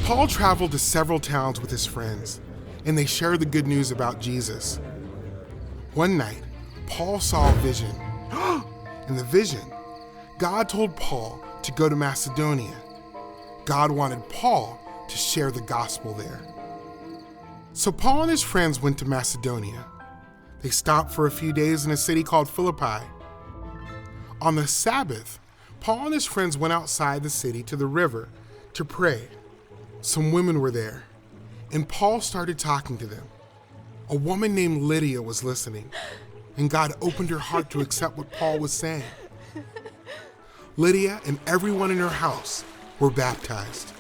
Paul traveled to several towns with his friends, and they shared the good news about Jesus. One night, Paul saw a vision. In the vision, God told Paul to go to Macedonia. God wanted Paul to share the gospel there. So Paul and his friends went to Macedonia. They stopped for a few days in a city called Philippi. On the Sabbath, Paul and his friends went outside the city to the river to pray. Some women were there, and Paul started talking to them. A woman named Lydia was listening, and God opened her heart to accept what Paul was saying. Lydia and everyone in her house were baptized.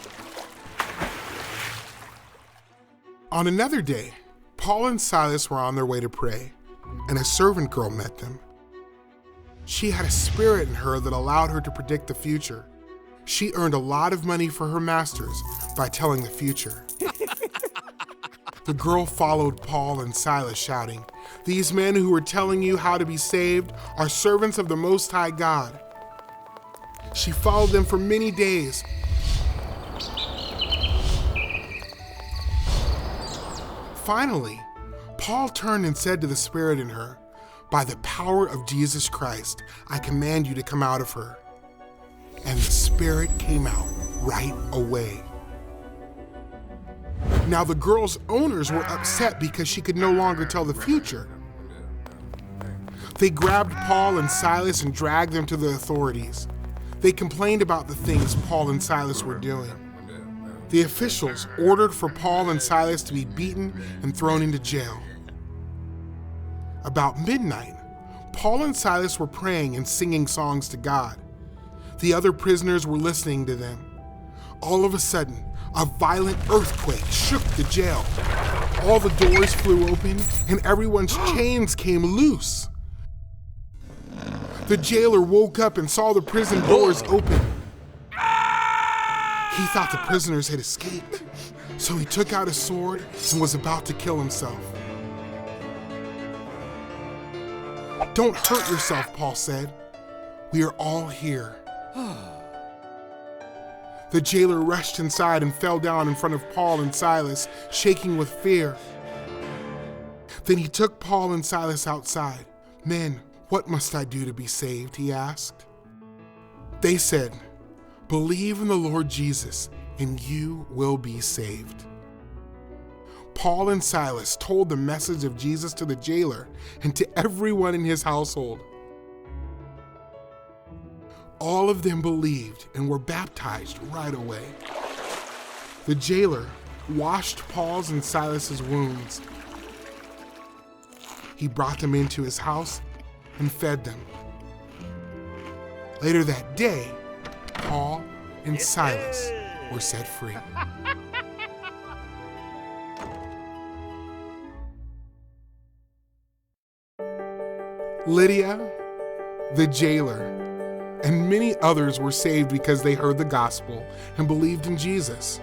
On another day, Paul and Silas were on their way to pray, and a servant girl met them. She had a spirit in her that allowed her to predict the future. She earned a lot of money for her masters by telling the future. The girl followed Paul and Silas, shouting, "These men who are telling you how to be saved are servants of the Most High God." She followed them for many days. Finally, Paul turned and said to the spirit in her, "By the power of Jesus Christ, I command you to come out of her." And the spirit came out right away. Now the girl's owners were upset because she could no longer tell the future. They grabbed Paul and Silas and dragged them to the authorities. They complained about the things Paul and Silas were doing. The officials ordered for Paul and Silas to be beaten and thrown into jail. About midnight, Paul and Silas were praying and singing songs to God. The other prisoners were listening to them. All of a sudden, a violent earthquake shook the jail. All the doors flew open and everyone's chains came loose. The jailer woke up and saw the prison doors open. He thought the prisoners had escaped, so he took out his sword and was about to kill himself. "Don't hurt yourself," Paul said. "We are all here." The jailer rushed inside and fell down in front of Paul and Silas, shaking with fear. Then he took Paul and Silas outside. "Men, what must I do to be saved?" he asked. They said, "Believe in the Lord Jesus, and you will be saved." Paul and Silas told the message of Jesus to the jailer and to everyone in his household. All of them believed and were baptized right away. The jailer washed Paul's and Silas's wounds. He brought them into his house and fed them. Later that day, Paul and Silas were set free. Lydia, the jailer, and many others were saved because they heard the gospel and believed in Jesus.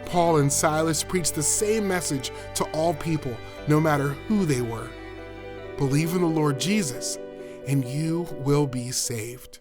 Paul and Silas preached the same message to all people, no matter who they were. Believe in the Lord Jesus, and you will be saved.